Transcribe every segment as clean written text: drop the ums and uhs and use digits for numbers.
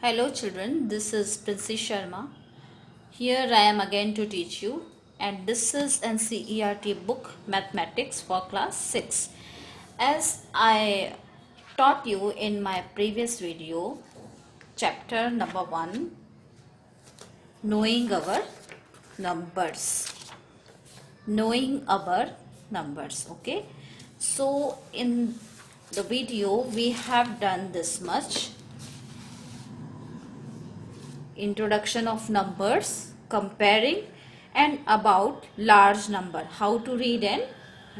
Hello children, this is Princess Sharma. Here I am again to teach you, and this is NCERT book Mathematics for class 6. As I taught you in my previous video, chapter number 1, knowing our numbers. Knowing our numbers, okay? So in the video we have done this much. Introduction of numbers, comparing, and about large number, how to read and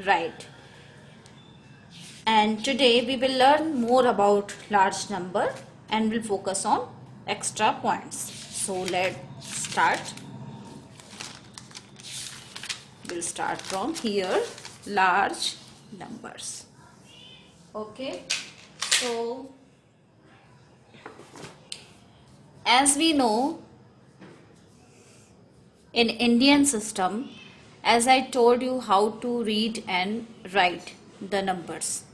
write. And today we will learn more about large number and will focus on extra points. So let's start. We'll start from here, large numbers. Okay, so as we know, in Indian system, as I told you how to read and write the numbers.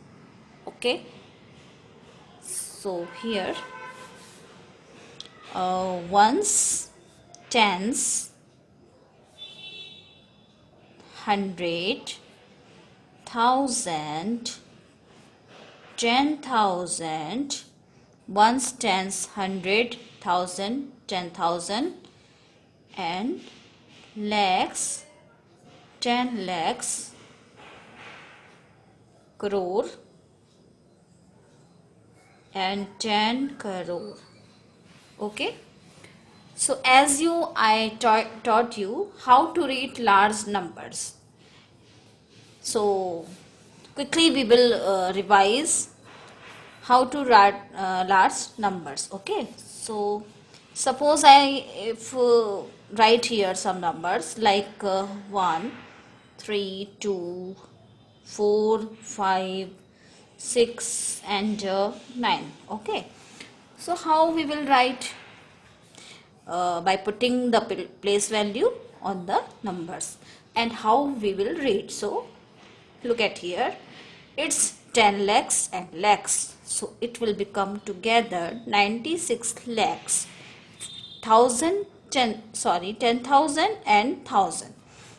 Okay, so here ones, tens, 100, 1000, 10,000, ones, tens, 100, 1000, 10,000, and lakhs, 10 lakhs, crore, and 10 crore. Okay, so as I taught you how to read large numbers, so quickly we will revise how to write large numbers. Okay, so suppose if write here some numbers like 1, 3, 2, 4, 5, 6 and 9. Okay, so how we will write? By putting the place value on the numbers. And how we will read? So look at here, it's 10 lakhs and lakhs, so it will become together 96 lakhs, 10,000 and 1,000,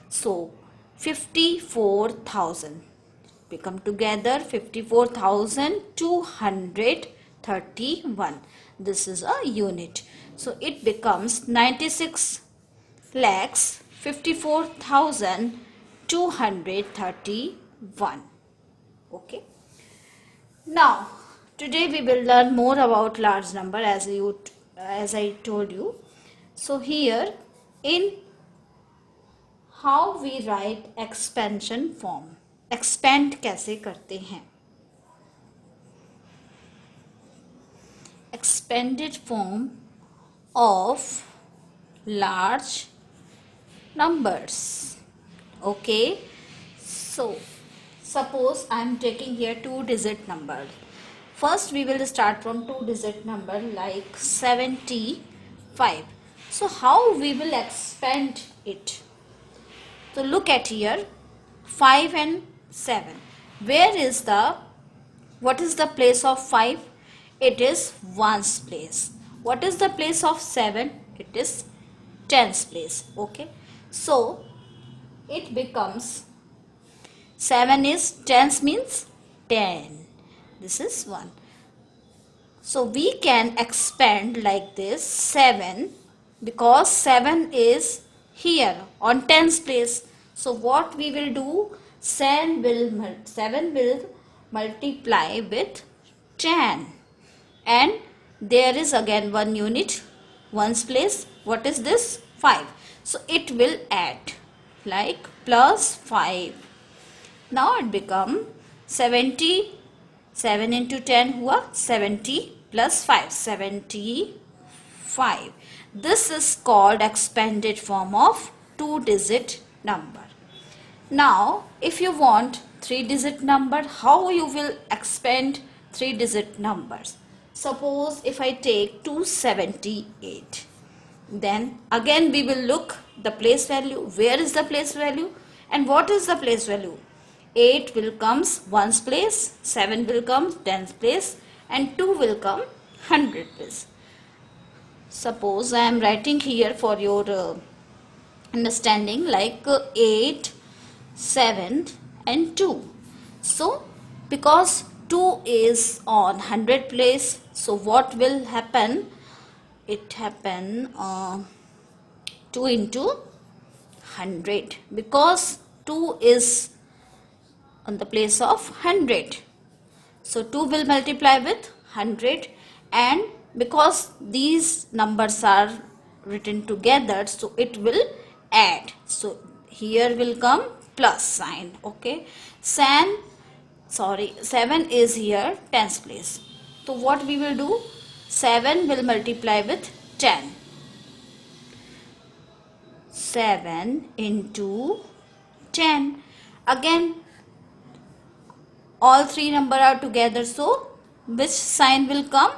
so 54,000 become together 54,231. This is a unit, so it becomes 96 lakhs 54,231. Okay, now today we will learn more about large number as I told you. So here in how we write expansion form, expand कैसे करते हैं, expanded form of large numbers. Okay, so suppose I am taking here 2-digit number. First we will start from 2-digit number like 75. So how we will expand it? So look at here, 5 and 7. What is the place of 5? It is ones place. What is the place of 7? It is tens place. Okay, so it becomes 7 is tens means 10. This is 1. So we can expand like this 7 because 7 is here on tens place. So what we will do? 7 will multiply with 10, and there is again one unit, ones place. What is this? 5. So it will add like plus 5. Now it become 70. 7 into 10 हुआ 70 plus 5, 75. This is called expanded form of 2-digit number. Now if you want 3-digit number, how you will expand 3-digit numbers? Suppose if I take 278, then again we will look the place value. Where is the place value and what is the place value? 8 will comes ones place, 7 will come tens place, and 2 will come 100 place. suppose I am writing here for your understanding, like 8, 7 and 2. So because 2 is on 100 place, so what will happen? It happen 2 into 100, because 2 is on the place of 100. So 2 will multiply with 100, and because these numbers are written together, so it will add. So here will come plus sign. Okay, 7 is here tens place. So what we will do? 7 will multiply with 10. 7 into 10. Again all three number are together, so which sign will come?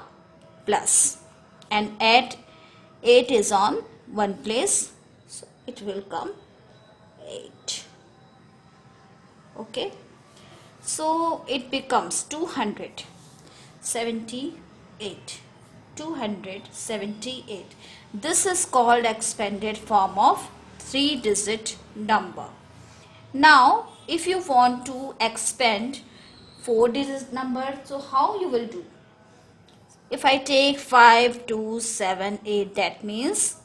Plus. And at 8 is on one place, so it will come 8. Okay, so it becomes 278. 278. This is called expanded form of 3-digit number. Now if you want to expand 4-digit number, so how you will do? If I take 5, 2, 7, 8, that means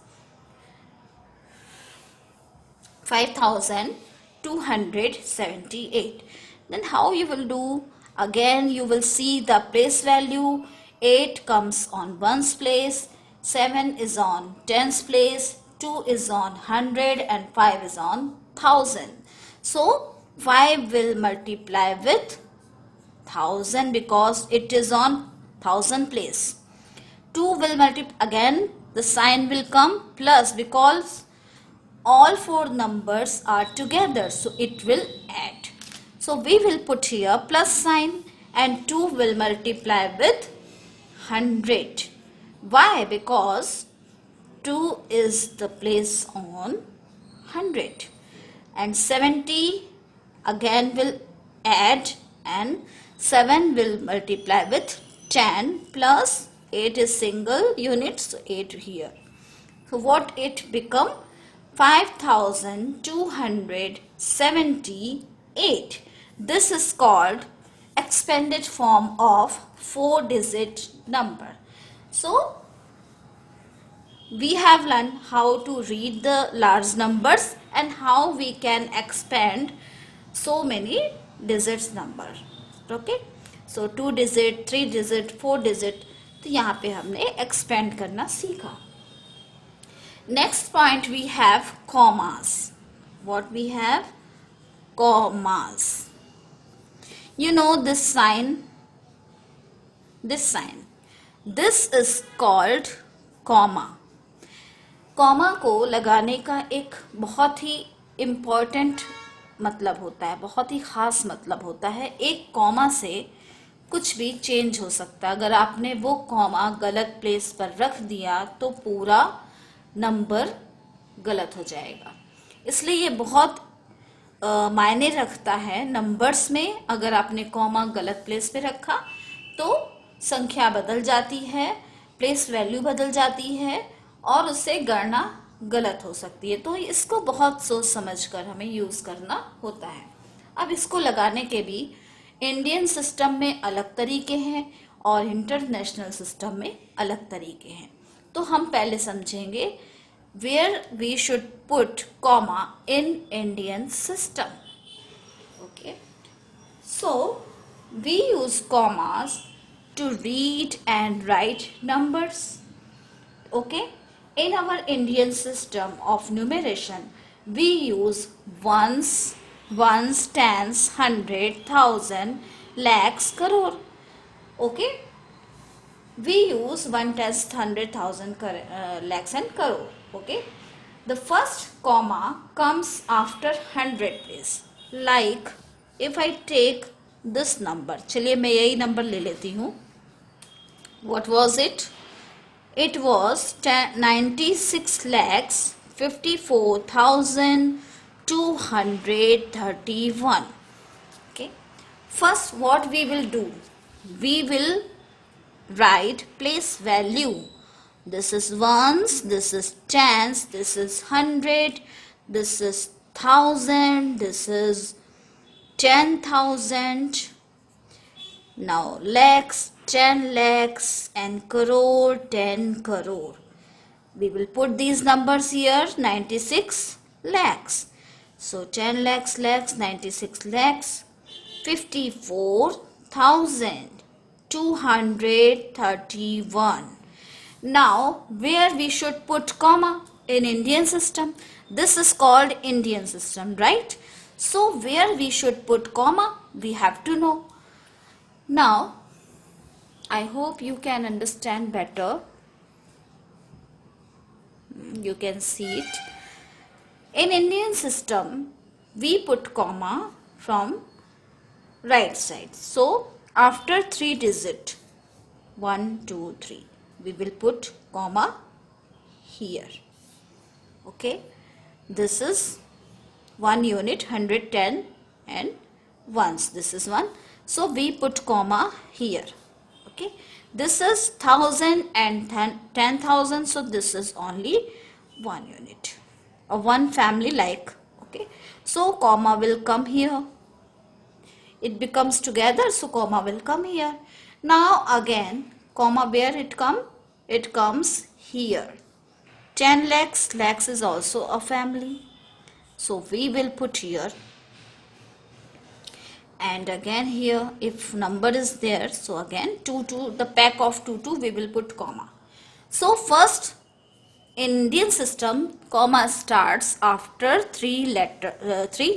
5278. Then how you will do? Again you will see the place value. 8 comes on ones place, 7 is on tens place, 2 is on 100 and 5 is on 1000. So 5 will multiply with 1000 because it is on 1000 place. 2 will multiply, again the sign will come plus because all four numbers are together, so it will add. So we will put here plus sign, and 2 will multiply with 100. Why? Because 2 is the place on 100, and 70 again will add, and 7 will multiply with 10 plus 8 is single unit, so 8 here. So what it become? 5278. This is called expanded form of 4-digit number. So we have learned how to read the large numbers and how we can expand so many digits number. Okay, so 2-digit, 3-digit, 4-digit, तो यहाँ पे हमने expand करना सीखा. Next point we have commas. What we have? Commas. You know this sign? This is called comma. Comma को लगाने का एक बहुत ही इम्पॉर्टेंट मतलब होता है, बहुत ही ख़ास मतलब होता है. एक कॉमा से कुछ भी चेंज हो सकता है. अगर आपने वो कॉमा गलत प्लेस पर रख दिया तो पूरा नंबर गलत हो जाएगा. इसलिए ये बहुत मायने रखता है नंबर्स में. अगर आपने कॉमा गलत प्लेस पे रखा तो संख्या बदल जाती है, प्लेस वैल्यू बदल जाती है और उससे गणना गलत हो सकती है. तो इसको बहुत सोच समझकर हमें यूज़ करना होता है. अब इसको लगाने के भी इंडियन सिस्टम में अलग तरीके हैं और इंटरनेशनल सिस्टम में अलग तरीके हैं. तो हम पहले समझेंगे where we should put comma in Indian system. Okay, so we use commas to read and write numbers. Okay, in our Indian system of numeration we use ones, tens, hundred, thousand, lakhs, crore. Okay, we use 1, 10, 100, 1000, lakhs and crore. Okay, the first comma comes after 100 place. Like if I take this number, चलिए मैं यही number ले लेती हूँ. What was it? It was 96,54,231. Okay. First, what we will do? We will write place value This is ones, this is tens, this is 100, this is 1000, this is 10,000. Now lakhs, 10 lakhs, and crore, 10 crore. We will put these numbers here. 96 lakhs. So 10 lakhs, 96 lakhs, 54,231. Now, where we should put comma? In Indian system. This is called Indian system, right? So, where we should put comma? We have to know. Now, I hope you can understand better. You can see it. In Indian system, we put comma from right side. So, after 3 digit, 1, 2, 3, we will put comma here. Okay. This is 1 unit, 110 and ones. This is 1. So, we put comma here. Okay. This is 1000 and 10,000. So, this is only 1 unit. A one family like. Okay. So, comma will come here. It becomes together. So, comma will come here. Now, again, comma where it come? It comes here. 10 lakhs. Lakhs is also a family. So, we will put here. And again here, if number is there, so again 2, the pack of 2, we will put comma. So, first, in Indian system, comma starts after 3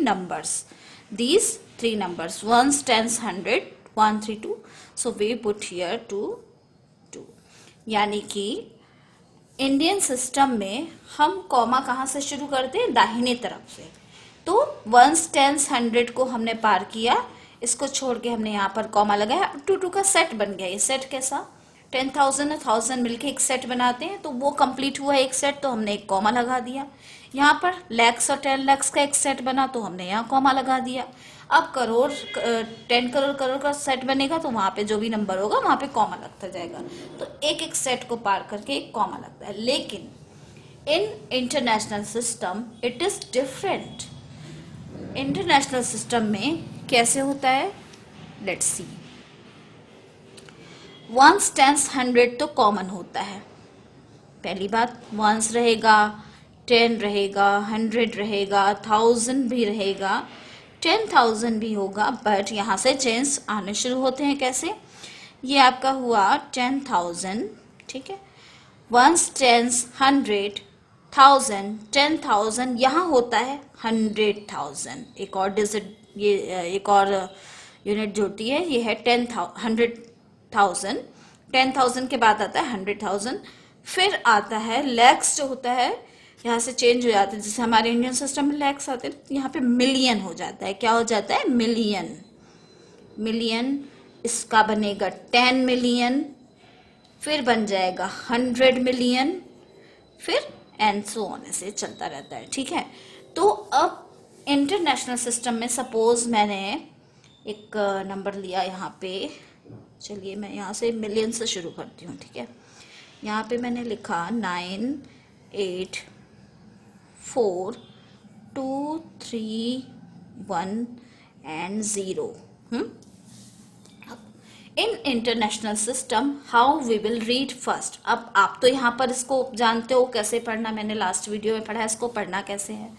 numbers. These 3 numbers, ones, tens, 100, 1, 3, 2. So, we put here 2, 2. यानी कि Indian system में हम comma कहाँ से शुरू करते हैं? दाहिने तरफ से. तो वंस, टेंस, 100 को हमने पार किया, इसको छोड़ के हमने यहाँ पर कॉमा लगाया. 2 का सेट बन गया. ये सेट कैसा? 10,000 और 1000 मिलके एक सेट बनाते हैं, तो वो कंप्लीट हुआ एक सेट, तो हमने एक कॉमा लगा दिया. यहाँ पर लैक्स और 10 लैक्स का एक सेट बना, तो हमने यहाँ कॉमा लगा दिया. अब करोड़, 10 करोड़ का सेट बनेगा, तो वहाँ पे जो भी नंबर होगा वहाँ पे कॉमा लगता जाएगा. तो एक एक सेट को पार करके एक कॉमा लगता है. लेकिन इन international system it is different. International system में कैसे होता है? Let's see. वंस, टेंस, 100 तो कॉमन होता है. पहली बात, वंस रहेगा, 10 रहेगा, 100 रहेगा, 1000 भी रहेगा, 10,000 भी होगा. बट यहाँ से चेंज आने शुरू होते हैं. कैसे? ये आपका हुआ 10,000. ठीक है. Ones, tens, 100, 1000, 10,000. यहाँ होता है 100,000. एक और डिजिट, ये एक और यूनिट जोड़ती है. ये है 100,000. 10,000 के बाद आता है 100,000. फिर आता है लैक्स, जो होता है यहाँ से चेंज हो जाता है. जैसे हमारे इंडियन सिस्टम में लैक्स आते हैं, तो यहाँ पे मिलियन हो जाता है. क्या हो जाता है? मिलियन. मिलियन. इसका बनेगा 10 मिलियन, फिर बन जाएगा 100 मिलियन, फिर एंड सो ऑन, ऐसे चलता रहता है. ठीक है. तो अब इंटरनेशनल सिस्टम में सपोज मैंने एक नंबर लिया यहाँ पे. चलिए मैं यहाँ से मिलियन से शुरू करती हूँ. ठीक है. यहाँ पे मैंने लिखा 9, 8, 4, 2, 3, 1 and 0. In international system how we will read first. अब आप तो यहाँ पर इसको जानते हो कैसे पढ़ना. मैंने लास्ट वीडियो में पढ़ा, इसको पढ़ना कैसे है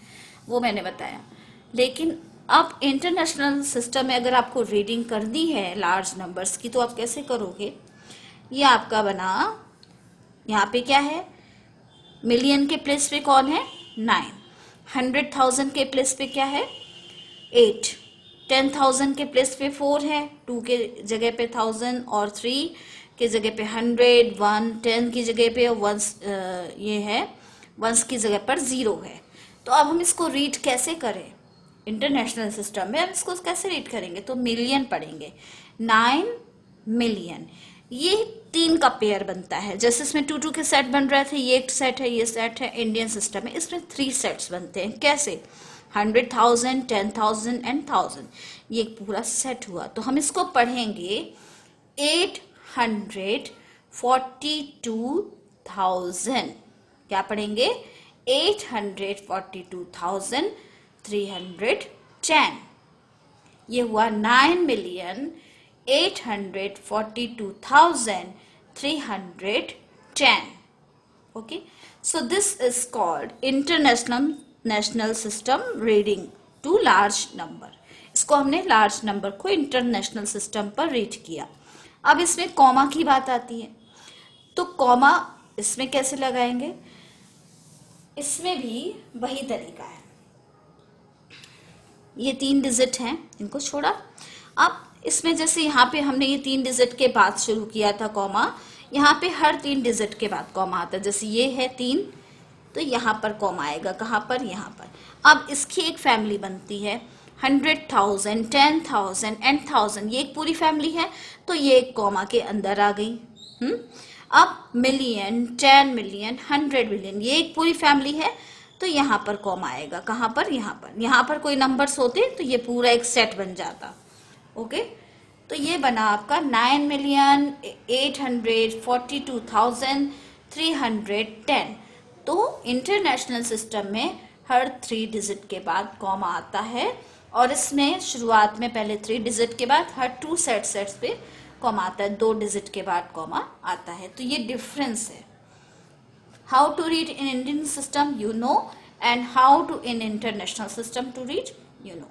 वो मैंने बताया. लेकिन अब इंटरनेशनल सिस्टम में अगर आपको रीडिंग करनी है लार्ज नंबर्स की, तो आप कैसे करोगे? ये आपका बना, यहाँ पे क्या है? मिलियन के प्लेस पे कौन है? 9. 100,000 के प्लेस पे क्या है? 8. 10,000 के प्लेस पे 4 है. 2 के जगह पे 1000 और 3 के जगह पे 100, 1, 10 की जगह पे 1 ये है, 1 की जगह पर 0 है. तो अब हम इसको रीड कैसे करें? इंटरनेशनल सिस्टम में हम इसको कैसे रीड करेंगे? तो मिलियन पढ़ेंगे. 9 मिलियन. ये 3 का पेयर बनता है. जैसे इसमें 2 के सेट बन रहे थे, ये एक सेट है, ये सेट है. इंडियन सिस्टम में इसमें 3 सेट्स बनते हैं. कैसे? 100,000, 10,000 एंड 1000. ये एक पूरा सेट हुआ. तो हम इसको पढ़ेंगे 842 क्या पढ़ेंगे? 842,310। ये हुआ 9,842,310. Okay, so this is called international system reading to large number. इसको हमने लार्ज नंबर को इंटरनेशनल सिस्टम पर रीड किया. अब इसमें कॉमा की बात आती है, तो कॉमा इसमें कैसे लगाएंगे? इसमें भी वही तरीका है. ये 3 डिजिट हैं, इनको छोड़ा. अब इसमें जैसे यहाँ पे हमने ये 3 डिजिट के बाद शुरू किया था कॉमा, यहाँ पे हर 3 डिजिट के बाद कॉमा आता है. जैसे ये है 3, तो यहाँ पर कॉमा आएगा. कहाँ पर? यहाँ पर. अब इसकी एक फैमिली बनती है 100,000, 10,000 एंड 1000. ये एक पूरी फैमिली है, तो ये एक कॉमा के अंदर आ गई. अब मिलियन, 10 मिलियन, 100 मिलियन, ये एक पूरी फैमिली है, तो यहाँ पर कॉमा आएगा. कहाँ पर? यहाँ पर. यहाँ पर कोई नंबर्स होते तो ये पूरा एक सेट बन जाता. ओके, तो ये बना आपका 9,842,310. तो इंटरनेशनल सिस्टम में हर 3 डिजिट के बाद कॉमा आता है, और इसमें शुरुआत में पहले 3 डिजिट के बाद हर 2 सेट्स पे कॉमा आता है. 2 डिजिट के बाद कॉमा आता है. तो ये डिफरेंस है. How to read in Indian system you know, and how to in international system to read you know.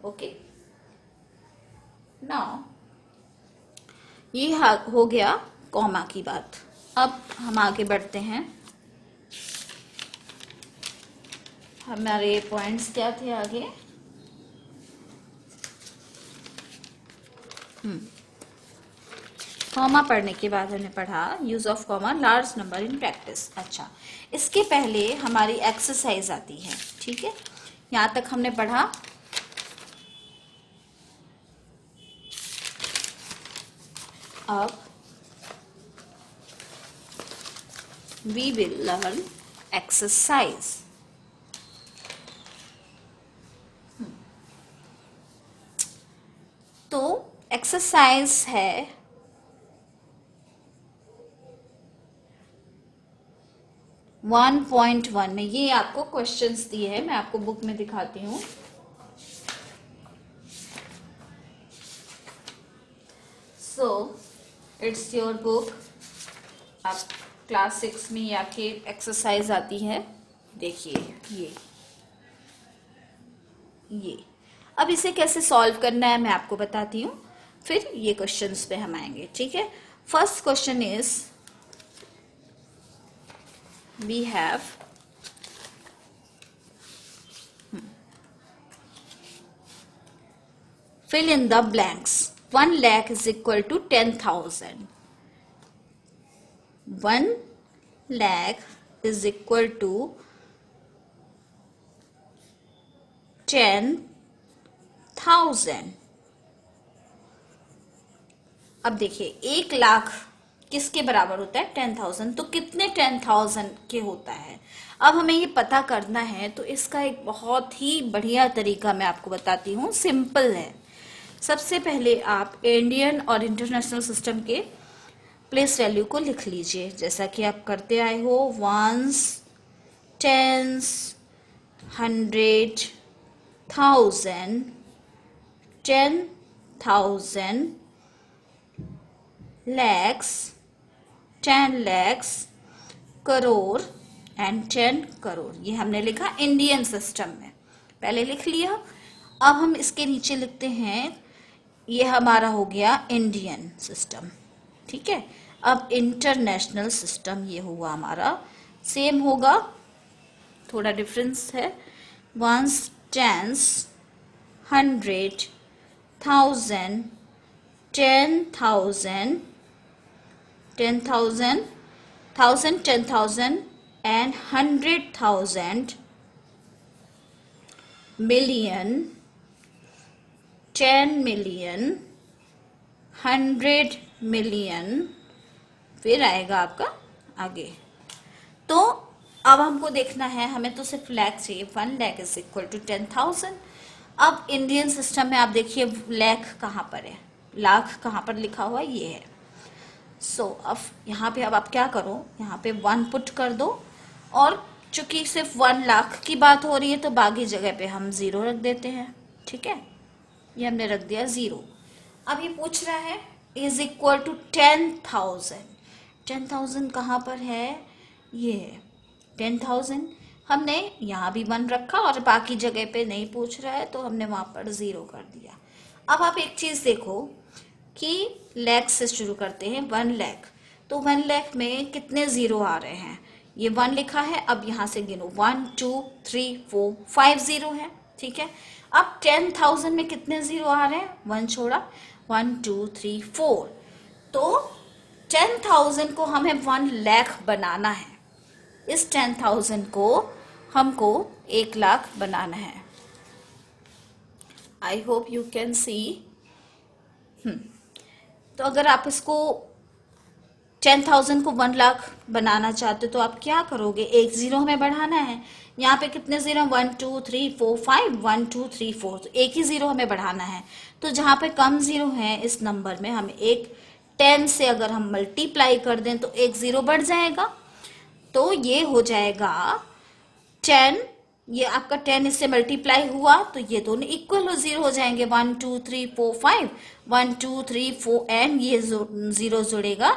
Okay, now ये हो गया कॉमा की बात. अब हम आगे बढ़ते हैं. हमारे पॉइंट्स क्या थे आगे? कॉमा पढ़ने के बाद हमने पढ़ा use of comma large number in practice. अच्छा, इसके पहले हमारी एक्सरसाइज आती है. ठीक है, यहाँ तक हमने पढ़ा. अब we will learn exercise. तो एक्सरसाइज है 1.1 में. ये आपको क्वेश्चंस दिए हैं, मैं आपको बुक में दिखाती हूँ. So it's your book. आप क्लास 6 में ये आपकी एक्सरसाइज आती है. देखिए ये अब इसे कैसे सॉल्व करना है मैं आपको बताती हूँ, फिर ये क्वेश्चंस पे हम आएंगे. ठीक है, first question is we have fill in the blanks. 1 lakh is equal to 10,000. 1 lakh is equal to 10,000. अब देखिए 1 लाख किसके बराबर होता है? 10,000. तो कितने 10,000 के होता है? अब हमें ये पता करना है, तो इसका एक बहुत ही बढ़िया तरीका मैं आपको बताती हूँ. सिंपल है. सबसे पहले आप इंडियन और इंटरनेशनल सिस्टम के प्लेस वैल्यू को लिख लीजिए, जैसा कि आप करते आए हो. 1s, 10s, 100, 1000, 10,000, lakhs, 10 lakhs, crore and 10 crore. ये हमने लिखा इंडियन सिस्टम में, पहले लिख लिया. अब हम इसके नीचे लिखते हैं, ये हमारा हो गया इंडियन सिस्टम. ठीक है, अब इंटरनेशनल सिस्टम ये हुआ हमारा. सेम होगा, थोड़ा डिफरेंस है. 1s, 10s, 100, 1000, 10,000, 10,000, 1000, 10,000 and 100,000, million, 10 million, 100 million, फिर आएगा आपका आगे. तो अब हमको देखना है, हमें तो सिर्फ लैख चाहिए. 1 lakh इज इक्वल टू 10,000. अब इंडियन सिस्टम में आप देखिए लैख कहाँ पर है, लाख कहाँ पर लिखा हुआ ये है. सो अब यहाँ पे अब आप क्या करो, यहाँ पे 1 पुट कर दो, और चूंकि सिर्फ 1 लाख की बात हो रही है तो बाकी जगह पे हम 0 रख देते हैं। ठीक है, ये हमने रख दिया 0। अब ये पूछ रहा है इज इक्वल टू 10,000। 10,000 कहाँ पर है, ये है 10,000। हमने यहाँ भी 1 रखा और बाकी जगह पे नहीं पूछ रहा है तो हमने वहाँ पर 0 कर दिया। अब आप एक चीज़ देखो कि लाख से शुरू करते हैं, 1 लाख, तो 1 लाख में कितने 0 आ रहे हैं, ये 1 लिखा है। अब यहाँ से गिनो 1 2 3 4 5 0 है। ठीक है, अब 10,000 में कितने 0 आ रहे हैं, 1 छोड़ा, 1 2 3 4, तो 10,000 को हमें 1 लाख बनाना है। इस 10,000 को हमको 1 लाख बनाना है। I hope you can see. तो अगर आप इसको 10,000 को 1 लाख बनाना चाहते हो तो आप क्या करोगे, एक 0 हमें बढ़ाना है। यहाँ पे कितने 0, 1 2 3 4 5, 1 2 3 4, तो एक ही 0 हमें बढ़ाना है। तो जहाँ पे कम 0 है इस नंबर में, हमें एक 10 से अगर हम मल्टीप्लाई कर दें तो एक 0 बढ़ जाएगा, तो ये हो जाएगा 10। ये आपका 10 इससे मल्टीप्लाई हुआ तो ये दोनों इक्वल हो 0 हो जाएंगे, 1 2 3 4 5, 1 2 3 4 एंड ये 0 जुड़ेगा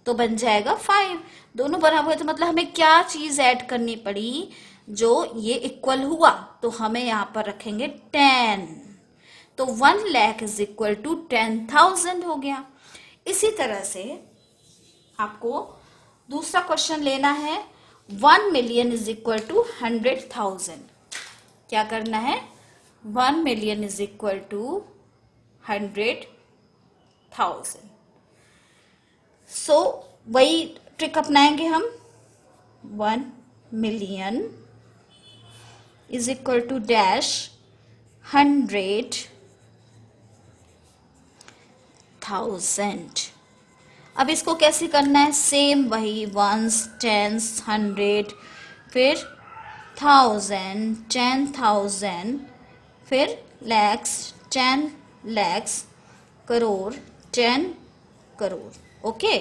तो बन जाएगा 5। दोनों बराबर है, तो मतलब हमें क्या चीज ऐड करनी पड़ी, जो ये इक्वल हुआ, तो हमें यहाँ पर रखेंगे 10। तो 1 लाख इज इक्वल टू 10,000 हो गया। इसी तरह से आपको दूसरा क्वेश्चन लेना है, 1 मिलियन इज इक्वल टू 100,000। क्या करना है, 1 मिलियन इज इक्वल टू 100,000। सो वही ट्रिक अपनाएंगे हम, 1 million is equal to dash 100,000। अब इसको कैसे करना है, सेम वही 1s 10s 100, फिर 1000 10,000, फिर लैक्स 10 लैक्स, करोड़ 10 करोड़। ओके,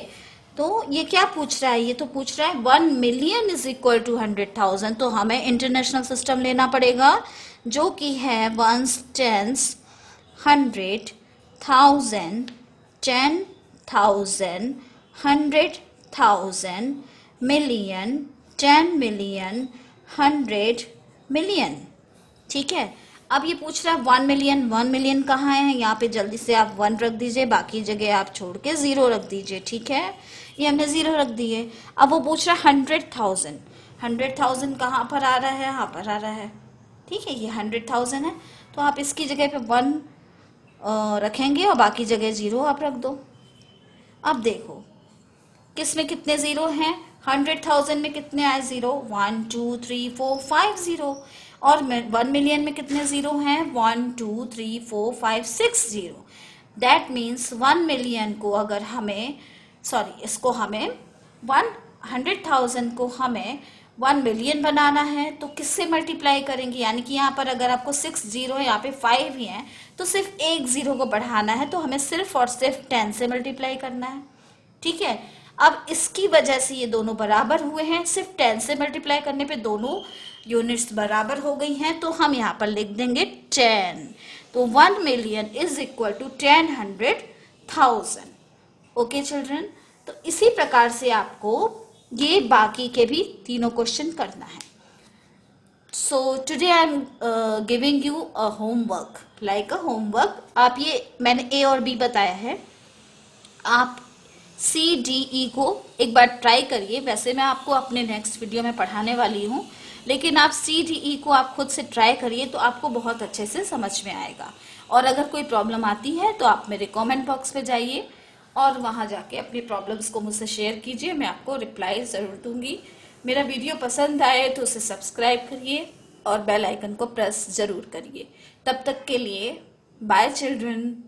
तो ये क्या पूछ रहा है, ये तो पूछ रहा है 1 मिलियन इज इक्वल टू 100,000, तो हमें इंटरनेशनल सिस्टम लेना पड़ेगा जो कि है 1s 10s 100 1000 10,000 100,000 million 10 million 100 million. ठीक है, अब ये पूछ रहा है 1 मिलियन, 1 मिलियन कहाँ है, यहाँ पे जल्दी से आप 1 रख दीजिए, बाकी जगह आप छोड़ के 0 रख दीजिए। ठीक है, ये हमने 0 रख दिए। अब वो पूछ रहा है 100,000, 100,000 कहाँ पर आ रहा है, यहाँ पर आ रहा है। ठीक है, ये 100,000 है, तो आप इसकी जगह पे 1 रखेंगे और बाकी जगह 0 आप रख दो। अब देखो किस में कितने 0 हैं, 100,000 में कितने आए 0, 1 2 3 4 5 0, और 1 मिलियन में कितने 0 हैं, 1 2 3 4 5 6 0। दैट मीन्स 1 मिलियन को अगर हमें इसको हमें 100,000 को हमें 1 मिलियन बनाना है तो किससे मल्टीप्लाई करेंगे, यानी कि यहाँ पर अगर आपको 6 0 है, यहाँ पे 5 ही है, तो सिर्फ एक 0 को बढ़ाना है, तो हमें सिर्फ और सिर्फ 10 से मल्टीप्लाई करना है। ठीक है, अब इसकी वजह से ये दोनों बराबर हुए हैं, सिर्फ 10 से मल्टीप्लाई करने पे दोनों यूनिट्स बराबर हो गई हैं, तो हम यहाँ पर लिख देंगे 10। तो 1 million is equal to 10,100,000। Okay children, तो इसी प्रकार से आपको ये बाकी के भी तीनों क्वेश्चन करना है। So today I am giving you a homework, like a homework. आप ये मैंने ए और बी बताया है, आप सी डी ई को एक बार ट्राई करिए। वैसे मैं आपको अपने नेक्स्ट वीडियो में पढ़ाने वाली हूँ, लेकिन आप सी डी ई को आप खुद से ट्राई करिए तो आपको बहुत अच्छे से समझ में आएगा। और अगर कोई प्रॉब्लम आती है तो आप मेरे कमेंट बॉक्स पे जाइए और वहाँ जाके अपनी प्रॉब्लम्स को मुझसे शेयर कीजिए, मैं आपको रिप्लाई ज़रूर दूंगी। मेरा वीडियो पसंद आए तो उसे सब्सक्राइब करिए और बेल आइकन को प्रेस ज़रूर करिए। तब तक के लिए बाय चिल्ड्रन।